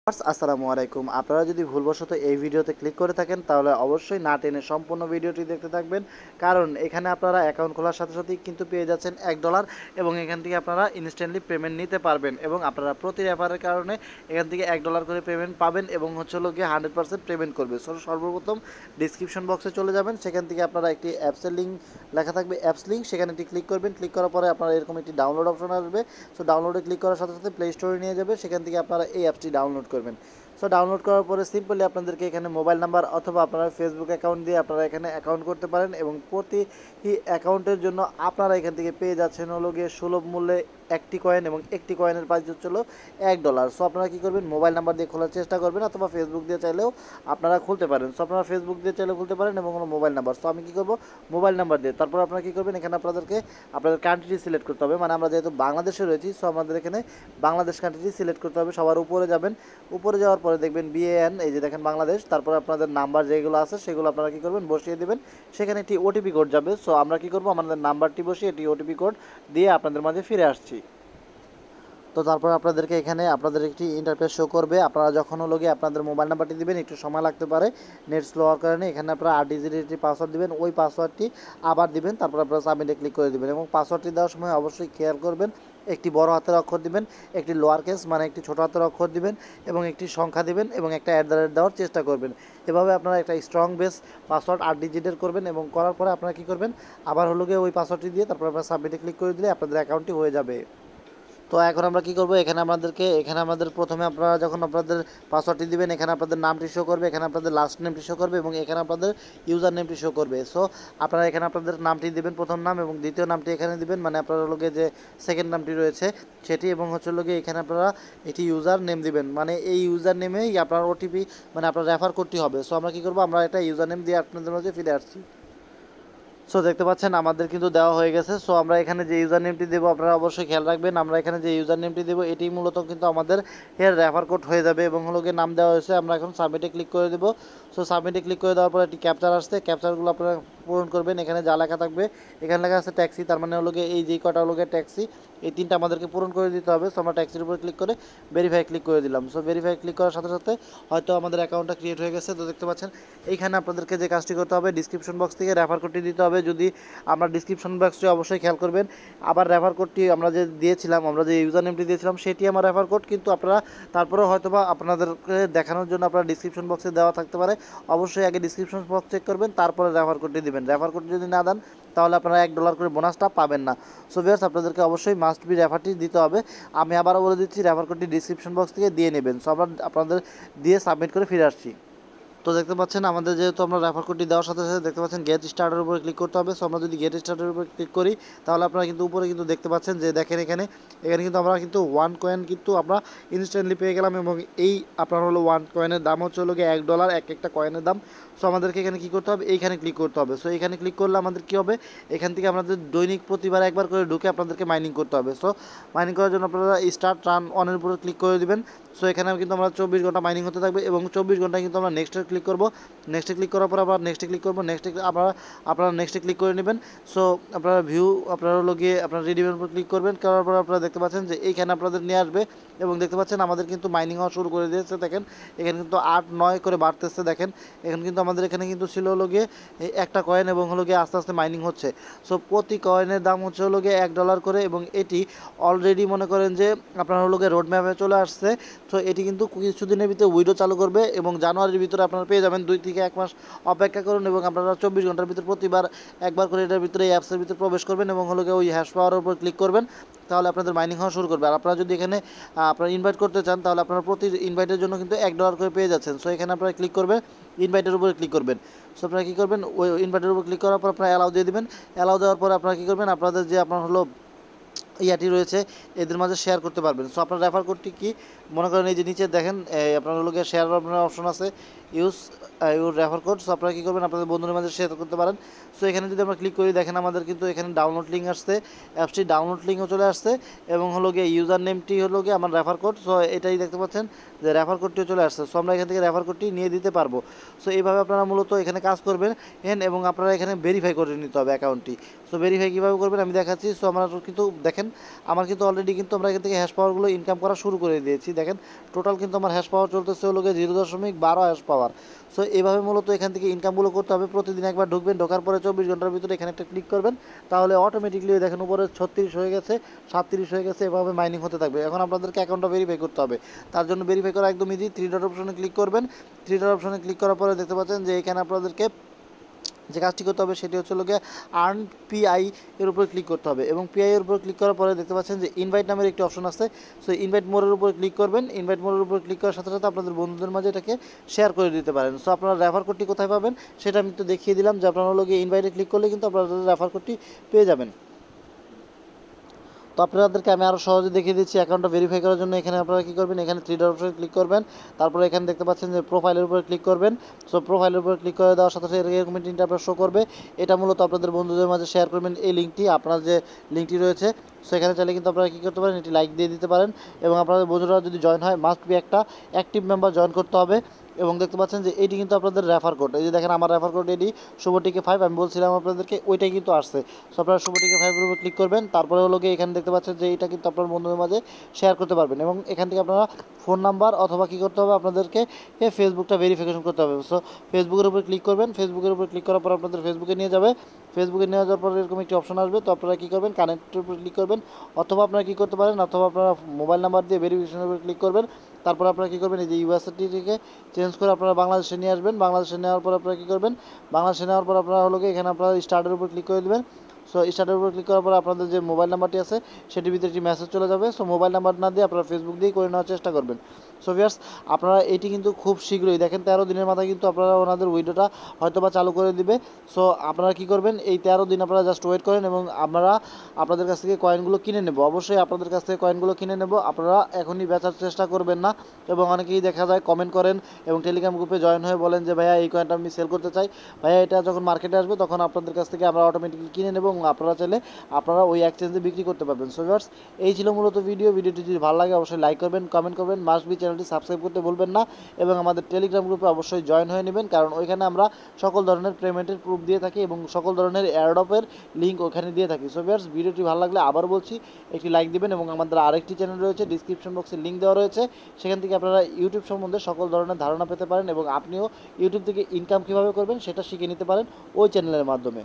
আসসালামু আলাইকুম। আপনারা যদি ভুলবশত এই ভিডিওতে ক্লিক করে থাকেন তাহলে অবশ্যই না টেনে সম্পূর্ণ ভিডিওটি দেখতে থাকবেন, কারণ এখানে আপনারা অ্যাকাউন্ট খোলার সাথে সাথেই কিন্তু পেয়ে যাচ্ছেন $1 এবং এখান থেকে আপনারা ইনস্ট্যান্টলি পেমেন্ট নিতে পারবেন এবং আপনারা প্রতি রেফারের কারণে এখান থেকে $1 করে পেমেন্ট পাবেন এবং হচ্ছে গিয়ে 100% পেমেন্ট করবে। সর্বপ্রথম ডিসক্রিপশন বক্সে চলে যাবেন, সেখান থেকে আপনারা একটি অ্যাপসের লিঙ্ক লেখা থাকবে, অ্যাপস লিঙ্ক, সেখানে একটি ক্লিক করবেন। ক্লিক করার পরে আপনারা এরকম একটি ডাউনলোড অপশন আসবে। সো ডাউনলোডে ক্লিক করার সাথে সাথে প্লে স্টোরে নিয়ে যাবে, সেখান থেকে আপনারা এই অ্যাপসটি ডাউনলোড করবেন। সো ডাউনলোড করার পরে সিম্পলি আপনাদেরকে এখানে মোবাইল নাম্বার অথবা আপনারা ফেসবুক অ্যাকাউন্ট দিয়ে আপনারা এখানে অ্যাকাউন্ট করতে পারেন এবং প্রতি অ্যাকাউন্টের জন্য আপনারা এখান থেকে পেয়ে যাচ্ছেন গিয়ে সুলভ মূল্যে একটি কয়েন এবং একটি কয়েনের প্রাইস হচ্ছে $1। সো আপনারা কী করবেন, মোবাইল নাম্বার দিয়ে খোলার চেষ্টা করবেন অথবা ফেসবুক দিয়ে চাইলেও আপনারা খুলতে পারেন। সো আপনারা ফেসবুক দিয়ে চাইলেও খুলতে পারেন এবং কোনো মোবাইল নাম্বার। সো আমি কী করবো, মোবাইল নাম্বার দিয়ে। তারপর আপনারা কী করবেন, এখানে আপনাদের কান্ট্রি সিলেক্ট করতে হবে, মানে আমরা যেহেতু বাংলাদেশে রয়েছি সো আমাদের এখানে বাংলাদেশ কান্ট্রি সিলেক্ট করতে হবে। সবার উপরে যাবেন, উপরে যাওয়ার পরে দেখবেন BAN, এই যে দেখেন বাংলাদেশ। তারপর আপনাদের নাম্বার যেগুলো আছে সেগুলো আপনারা কী করবেন, বসিয়ে দেবেন। সেখানে একটি ওটিপি কোড যাবে। সো আমরা কী করবো, আমাদের নাম্বারটি বসিয়ে এটি ওটিপি কোড দিয়ে আপনাদের মাঝে ফিরে আসছি। তো তারপর আপনাদেরকে এখানে আপনাদের একটি ইন্টারফেস শো করবে। আপনারা যখন গিয়ে আপনাদের মোবাইল নাম্বারটি দিবেন, একটু সময় লাগতে পারে নেট স্লো হওয়ার কারণে। এখানে আপনারা 8 ডিজিটের একটি পাসওয়ার্ড দিবেন, ওই পাসওয়ার্ডটি আবার দিবেন। তারপর আপনারা সাবমিটে ক্লিক করে দিবেন এবং পাসওয়ার্ডটি দেওয়ার সময় অবশ্যই খেয়াল করবেন, একটি বড় হাতের অক্ষর দিবেন, একটি লোয়ার কেস মানে একটি ছোটো হাতের অক্ষর দিবেন এবং একটি সংখ্যা দিবেন এবং একটা @ দেওয়ার চেষ্টা করবেন। এভাবে আপনারা একটা স্ট্রং বেস পাসওয়ার্ড 8 ডিজিটের করবেন এবং করার পরে আপনারা কী করবেন, আবার গিয়ে ওই পাসওয়ার্ডটি দিয়ে তারপর আপনারা সাবমিটে ক্লিক করে দিলে আপনাদের অ্যাকাউন্টটি হয়ে যাবে। তো এখন আমরা কী করবো, এখানে আমাদের প্রথমে আপনারা যখন আপনাদের পাসওয়ার্ডটি দিবেন, এখানে আপনাদের নামটি শো করবে, এখানে আপনাদের লাস্ট নেমটি শো করবে এবং এখানে আপনাদের ইউজার নেমটি শো করবে। সো আপনারা এখানে আপনাদের নামটি দিবেন, প্রথম নাম, এবং দ্বিতীয় নামটি এখানে দিবেন, মানে আপনার যে সেকেন্ড নামটি রয়েছে সেটি, এবং এখানে আপনারা এটি ইউজার নেম দিবেন, মানে এই ইউজার নেমেই আপনার ওটিপি মানে আপনার রেফার করতে হবে। সো আমরা কী করবো, আমরা একটা ইউজার নেম দিয়ে আপনাদের মাঝে ফিরে আসছি। সো দেখতে পাচ্ছেন আমাদের কিন্তু দেওয়া হয়ে গেছে। সো আমরা এখানে যে ইউজার নেমটি দেবো আপনারা অবশ্যই খেয়াল রাখবেন, আমরা এখানে যে ইউজার নেমটি দেবো এটি মূলত কিন্তু আমাদের এর রেফার কোড হয়ে যাবে এবং গিয়ে নাম দেওয়া হয়েছে। আমরা এখন সাবমিটে ক্লিক করে দেবো। সো সাবমিটে ক্লিক করে দেওয়ার পর একটি ক্যাপচার আসছে, ক্যাপচারগুলো আপনারা পূরণ করবেন। এখানে যা লেখা থাকবে, এখানে লেখা আছে ট্যাক্সি, তার মানে গিয়ে এই যে কটা ট্যাক্সি, এই তিনটা আমাদেরকে পূরণ করে দিতে হবে। সো আমরা ট্যাক্সির উপর ক্লিক করে ভেরিফাই ক্লিক করে দিলাম। সো ভেরিফাই ক্লিক করার সাথে সাথে হয়তো আমাদের অ্যাকাউন্টটা ক্রিয়েট হয়ে গেছে। তো দেখতে পাচ্ছেন এইখানে আপনাদেরকে যে কাজটি করতে হবে, ডিসক্রিপশন বক্স থেকে রেফার কোডটি দিতে হবে। যদি আমরা ডিসক্রিপশন বক্সটি অবশ্যই খেয়াল করবেন, আবার রেফার কোডটি আমরা যে দিয়েছিলাম, আমরা যে ইউজার নেমটি দিয়েছিলাম সেটি আমার রেফার কোড, কিন্তু আপনারা তারপরেও হয়তোবা আপনাদেরকে দেখানোর জন্য আপনারা ডিসক্রিপশন বক্সে দেওয়া থাকতে পারে। অবশ্যই আগে ডিসক্রিপশন বক্স চেক করবেন, তারপরে রেফার কোডটি দিবেন। রেফার কোডটি যদি না দেন তাহলে আপনারা $1 করে বোনাসটা পাবেন না। সো ভিউয়ার্স, আপনাদেরকে অবশ্যই মাস্ট বি রেফারটি দিতে হবে। আমি আবারও বলে দিচ্ছি, রেফার কোডটি ডিসক্রিপশন বক্স থেকে দিয়ে নেবেন। সো আমরা আপনাদের দিয়ে সাবমিট করে ফিরে আসছি। তো দেখতে পাচ্ছেন আমাদের যেহেতু আমরা রেফার কোডটি দেওয়ার সাথে সাথে দেখতে পাচ্ছেন গেট স্টার্টের উপরে ক্লিক করতে হবে। সো আমরা যদি গেট স্টার্টের উপরে ক্লিক করি তাহলে আপনারা কিন্তু উপরে কিন্তু দেখতে পাচ্ছেন যে দেখেন এখানে কিন্তু আমরা কিন্তু 1 কয়েন কিন্তু আমরা ইনস্ট্যান্টলি পেয়ে গেলাম এবং এই আপনার 1 কয়েনের দাম হচ্ছে গিয়ে $1, একটা কয়েনের দাম। সো আমাদেরকে এখানে কী করতে হবে, এইখানে ক্লিক করতে হবে। সো এখানে ক্লিক করলে আমাদের কী হবে, এখান থেকে আমাদের দৈনিক প্রতিবার একবার করে ঢুকে আপনাদেরকে মাইনিং করতে হবে। সো মাইনিং করার জন্য আপনারা স্টার্ট রান অনের উপরে ক্লিক করে দেবেন। সো এখানে কিন্তু আমরা 24 ঘন্টা মাইনিং হতে থাকবে এবং 24 ঘন্টায় কিন্তু আমরা নেক্সটে ক্লিক করব। নেক্সটে ক্লিক করার পর আবার নেক্সটে ক্লিক করবো, আপনারা নেক্সটে ক্লিক করে নেবেন। সো আপনারা ভিউ আপনারা গিয়ে আপনারা রিডিমের উপর ক্লিক করবেন, করার পর আপনারা দেখতে পাচ্ছেন যে এইখানে আপনাদের নিয়ে আসবে এবং দেখতে পাচ্ছেন আমাদের কিন্তু মাইনিং হওয়া শুরু করে দিয়েছে। দেখেন এখানে কিন্তু 8-9 করে বাড়তেছে। দেখেন এখানে কিন্তু আমাদের এখানে কিন্তু ছিল গিয়ে একটা কয়েন এবং গিয়ে আস্তে আস্তে মাইনিং হচ্ছে। সো প্রতি কয়েনের দাম হচ্ছে গিয়ে $1 করে এবং এটি অলরেডি মনে করেন যে আপনার গিয়ে রোড ম্যাপে চলে আসছে। তো এটি কিন্তু কিছুদিনের ভিতরে উইডো চালু করবে এবং জানুয়ারির ভিতরে আপনারা পেয়ে যাবেন। 2 থেকে 1 মাস অপেক্ষা করুন এবং আপনারা 24 ঘন্টার ভিতরে প্রতিবার একবার করে এটার ভিতরে এই অ্যাপসের ভিতরে প্রবেশ করবেন এবং গিয়ে ওই হ্যাশ পাওয়ারের উপর ক্লিক করবেন, তাহলে আপনাদের মাইনিং হওয়া শুরু করবে। আর আপনারা যদি এখানে আপনারা ইনভাইট করতে চান তাহলে আপনারা প্রতি ইনভাইটের জন্য কিন্তু $1 করে পেয়ে যাচ্ছেন। সো এখানে আপনারা ক্লিক করবেন, ইনভাইটের উপরে ক্লিক করবেন। সো আপনারা কী করবেন, ওই ইনভাইটের উপর ক্লিক করার পর আপনারা অ্যালাউ দিয়ে দেবেন। অ্যালাউ দেওয়ার পর আপনারা কী করবেন, আপনাদের যে আপনার ইয়াটি রয়েছে এদের মাঝে শেয়ার করতে পারবেন। সো আপনার রেফার কোডটি কি মনে করেন এই যে নিচে দেখেন আপনার শেয়ার অপশন আছে, ইউর রেফার কোড। সো আপনারা কী করবেন, আপনাদের বন্ধুদের মাঝে শেয়ার করতে পারেন। সো এখানে যদি আমরা ক্লিক করি দেখেন আমাদের কিন্তু এখানে ডাউনলোড লিঙ্ক আসছে, অ্যাপসটি ডাউনলোড লিঙ্কও চলে আসছে এবং গিয়ে ইউজার নেমটি গিয়ে আমার রেফার কোড। সো এটাই দেখতে পাচ্ছেন যে রেফার কোডটিও চলে আসছে। সো আমরা এখান থেকে রেফার কোডটি নিয়ে দিতে পারবো। সো এইভাবে আপনারা মূলত এখানে কাজ করবেন এবং আপনারা এখানে ভেরিফাই করে নিতে হবে অ্যাকাউন্টটি। সো ভেরিফাই কীভাবে করবেন আমি দেখাচ্ছি। সো আমরা কিন্তু দেখেন দেখেন আমার কিন্তু অলরেডি কিন্তু আমরা এখান থেকে হ্যাশ পাওয়ারগুলো ইনকাম করা শুরু করে দিয়েছি। দেখেন টোটাল কিন্তু আমার হ্যাশ পাওয়ার চলতেছে হলো 0.12 হ্যাশ পাওয়ার। সো এইভাবে মূলত এখান থেকে ইনকামগুলো করতে হবে। প্রতিদিন একবার ঢুকবেন, ঢোকার পরে 24 ঘন্টার ভিতরে এখানে একটা ক্লিক করবেন, তাহলে অটোমেটিকলি দেখেন উপরে 36 হয়ে গেছে, 37 হয়ে গেছে, এভাবে মাইনিং হতে থাকবে। এখন আপনাদেরকে অ্যাকাউন্টটা ভেরিফাই করতে হবে। তার জন্য ভেরিফাই করা একদম ইজি। 3 ডট অপশনে ক্লিক করবেন। 3 ডট অপশনে ক্লিক করার পরে দেখতে পাচ্ছেন যে এখানে আপনাদেরকে যে কাজটি করতে হবে সেটি হচ্ছে লোকে আর্ন পিআই এর উপর ক্লিক করতে হবে, এবং পিআই এর উপর ক্লিক করার পরে দেখতে পাচ্ছেন যে ইনভাইট নামের একটি অপশন আছে। সো ইনভাইট মোরের উপর ক্লিক করবেন। ইনভাইট মোরের উপর ক্লিক করার সাথে সাথে আপনাদের বন্ধুদের মাঝে এটাকে শেয়ার করে দিতে পারেন। সো আপনারা রেফার কোডটি কোথায় পাবেন সেটা আমি তো দেখিয়ে দিলাম, যে আপনারা লোকে ইনভাইটে ক্লিক করলে কিন্তু আপনারা রেফার কোডটি পেয়ে যাবেন। তো আপনাদেরকে আমি আরও সহজে দেখিয়ে দিচ্ছি। অ্যাকাউন্টটা ভেরিফাই করার জন্য এখানে আপনারা কী করবেন, এখানে 3 ডট অপশনে ক্লিক করবেন, তারপরে এখানে দেখতে পাচ্ছেন যে প্রোফাইলের উপরে ক্লিক করবেন। সো প্রোফাইলের উপরে ক্লিক করে দেওয়ার সাথে সাথে এরকম একটি ইন্টারফেস শো করবে। এটা মূলত আপনাদের বন্ধুদের মাঝে শেয়ার করবেন এই লিঙ্কটি, আপনার যে লিঙ্কটি রয়েছে। সো এখানে চাইলে কিন্তু আপনারা কী করতে পারেন, এটি লাইক দিয়ে দিতে পারেন, এবং আপনাদের বন্ধুরা যদি জয়েন হয় মাস্ট বি একটা অ্যাক্টিভ মেম্বার জয়েন করতে হবে। এবং দেখতে পাচ্ছেন যে এটি কিন্তু আপনাদের রেফার কোড, এই যে দেখেন আমার রেফার কোড এটি শুভটিকে 5, আমি বলছিলাম আপনাদেরকে ওইটাই কিন্তু আসছে। সো আপনারা শুভটিকে 5 এর উপর ক্লিক করবেন, তারপরে হলো গিয়ে এখানে দেখতে পাচ্ছেন যে এটা কিন্তু আপনার বন্ধুদের মাঝে শেয়ার করতে পারবেন, এবং এখান থেকে আপনারা ফোন নাম্বার অথবা কী করতে হবে, আপনাদেরকে ফেসবুকটা ভেরিফিকেশন করতে হবে। সো ফেসবুকের উপর ক্লিক করবেন। ফেসবুকের উপর ক্লিক করার পর আপনাদের ফেসবুকে নিয়ে যাবে। ফেসবুকে নিয়ে যাওয়ার পর এরকম একটি অপশন আসবে। তো আপনারা কী করবেন, কানেক্টের উপর ক্লিক করবেন, অথবা আপনারা কী করতে পারেন, অথবা আপনারা মোবাইল নাম্বার দিয়ে ভেরিফিকেশনের উপর ক্লিক করবেন। তারপর আপনারা কী করবেন, এই যে ইউএসএটিকে চেঞ্জ করে আপনারা বাংলাদেশে নিয়ে আসবেন। বাংলাদেশে নেওয়ার পর আপনারা কী করবেন, বাংলাদেশে নেওয়ার পর আপনারা হলো কি এখানে আপনারা স্টার্টের উপর ক্লিক করে দেবেন। সো স্টার্টের উপর ক্লিক করার পর আপনাদের যে মোবাইল নাম্বারটি আছে সেটির ভিতরে একটি মেসেজ চলে যাবে। সো মোবাইল নাম্বার না দিয়ে আপনারা ফেসবুক দিয়েই করে নেওয়ার চেষ্টা করবেন। সো ভিউয়ার্স, আপনারা এটি কিন্তু খুব শীঘ্রই দেখেন 13 দিনের মাথায় কিন্তু আপনারা ওনাদের উইডোটা হয়তো বা চালু করে দিবে। সো আপনারা কী করবেন, এই 13 দিন আপনারা জাস্ট ওয়েট করেন, এবং আমরা আপনাদের কাছ থেকে কয়েনগুলো কিনে নেব। অবশ্যই আপনাদের কাছ থেকে কয়েনগুলো কিনে নেব, আপনারা এখনই বেচার চেষ্টা করবেন না। এবং অনেকেই দেখা যায় কমেন্ট করেন এবং টেলিগ্রাম গ্রুপে জয়েন হয়ে বলেন যে ভাইয়া এই কয়েনটা আমি সেল করতে চাই, ভাইয়া এটা যখন মার্কেটে আসবে তখন আপনাদের কাছ থেকে আমরা অটোমেটিকলি কিনে নেব, এবং আপনারা চাইলে আপনারা ওই এক্সচেঞ্জে বিক্রি করতে পারবেন। সো ভিউয়ার্স, এই ছিল মূলত ভিডিওটি যদি ভালো লাগে অবশ্যই লাইক করবেন, কমেন্ট করবেন, মাস্ট বি চ্যানেলটি সাবস্ক্রাইব করতে ভুলবেন না, এবং আমাদের টেলিগ্রাম গ্রুপে অবশ্যই জয়েন হয়ে নেবেন, কারণ ওইখানে আমরা সকল ধরনের পেমেন্টের প্রুফ দিয়ে থাকি এবং সকল ধরনের এয়ারড্রপের লিঙ্ক ওখানে দিয়ে থাকি। সো ভিউয়ার্স, ভিডিওটি ভালো লাগলে আবার বলছি একটি লাইক দিবেন, এবং আমাদের আরেকটি চ্যানেল রয়েছে, ডিসক্রিপশন বক্সে লিঙ্ক দেওয়া রয়েছে, সেখান থেকে আপনারা ইউটিউব সম্বন্ধে সকল ধরনের ধারণা পেতে পারেন, এবং আপনিও ইউটিউব থেকে ইনকাম কীভাবে করবেন সেটা শিখে নিতে পারেন ওই চ্যানেলের মাধ্যমে।